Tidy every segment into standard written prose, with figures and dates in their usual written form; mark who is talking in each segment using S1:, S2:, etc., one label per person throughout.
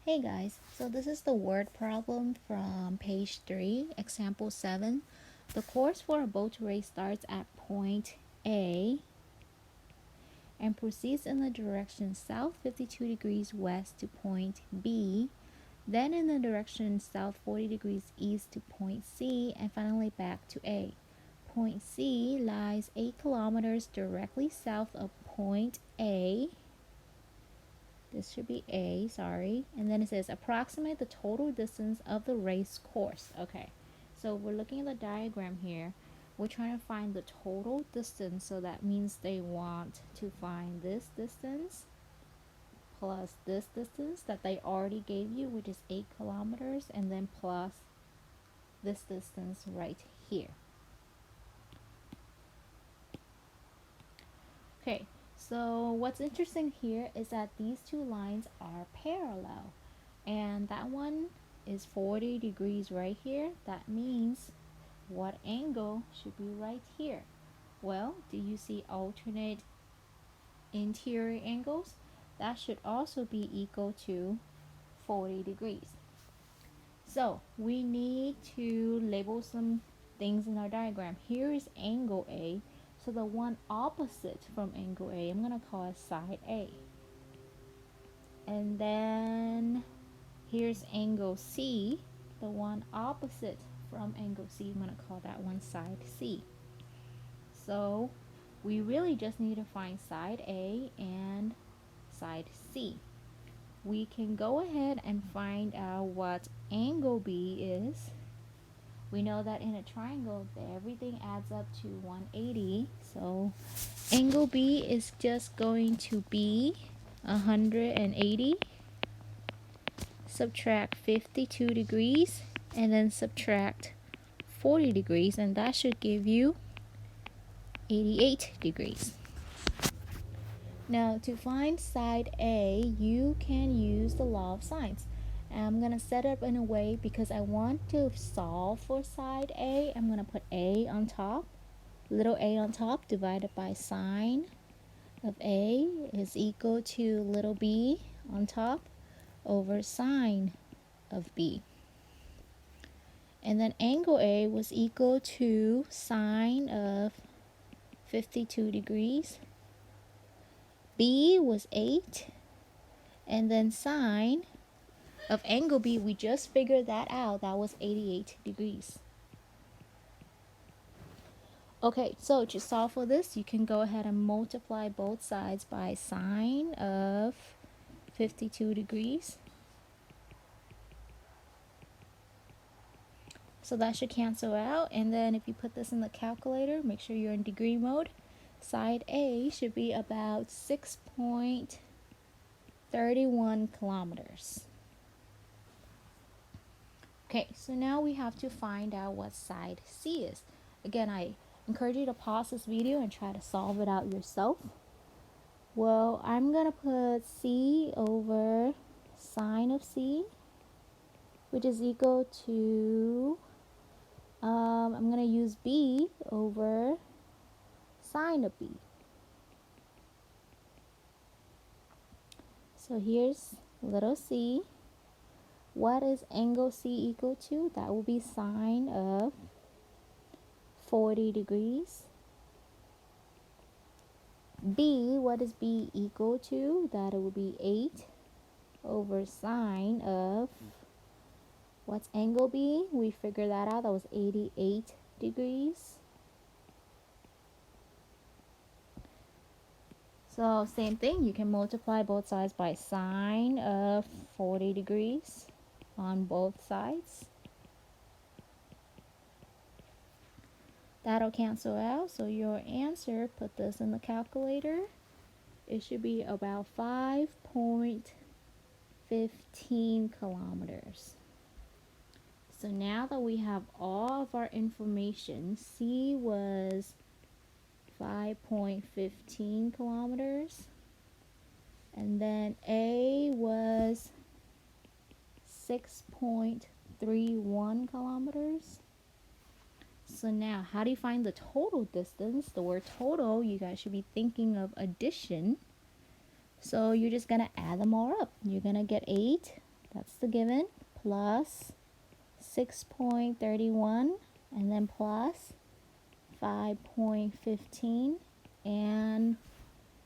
S1: Hey guys, so this is the word problem from page 3, example 7. The course for a boat race starts at point A and proceeds in the direction south 52 degrees west to point B, then in the direction south 40 degrees east to point C, and finally back to A. Point C lies 8 kilometers directly south of point A. This should be A, sorry. And then it says approximate the total distance of the race course. Okay, so we're looking at the diagram here. We're trying to find the total distance, so that means they want to find this distance plus this distance that they already gave you, which is 8 kilometers, and then plus this distance right here. Okay, so what's interesting here is that these two lines are parallel, and that one is 40 degrees right here. That means what angle should be right here? Well, do you see alternate interior angles? That should also be equal to 40 degrees. So we need to label some things in our diagram. Here is angle A. So the one opposite from angle A, I'm going to call it side A. And then here's angle C. The one opposite from angle C, I'm going to call that one side C. So we really just need to find side A and side C. We can go ahead and find out what angle B is. We know that in a triangle, everything adds up to 180. So angle B is just going to be 180. Subtract 52 degrees and then subtract 40 degrees, and that should give you 88 degrees. Now to find side A, you can use the law of sines. And I'm going to set it up in a way because I want to solve for side A. I'm going to put A on top, little a on top, divided by sine of A is equal to little b on top over sine of B. And then angle A was equal to sine of 52 degrees. B was 8. And then sine of angle B, we just figured that out. That was 88 degrees. Okay, so to solve for this, you can go ahead and multiply both sides by sine of 52 degrees. So that should cancel out. And then if you put this in the calculator, make sure you're in degree mode. Side A should be about 6.31 kilometers. Okay, so now we have to find out what side C is. Again, I encourage you to pause this video and try to solve it out yourself. Well, I'm going to put C over sine of C, which is equal to, I'm going to use B over sine of B. So here's little c. What is angle C equal to? That will be sine of 40 degrees. B, what is B equal to? That it will be 8 over sine of, what's angle B? We figured that out. That was 88 degrees. So same thing, you can multiply both sides by sine of 40 degrees on both sides. That'll cancel out, so your answer, put this in the calculator, it should be about 5.15 kilometers. So now that we have all of our information, C was 5.15 kilometers, and then A was 6.31 kilometers. So now, how do you find the total distance? The word total, you guys should be thinking of addition. So you're just going to add them all up. You're going to get 8 That's the given, plus 6.31, and then plus 5.15, and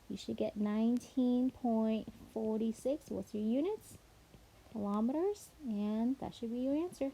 S1: you should get 19.46. What's your units? Kilometers, and that should be your answer.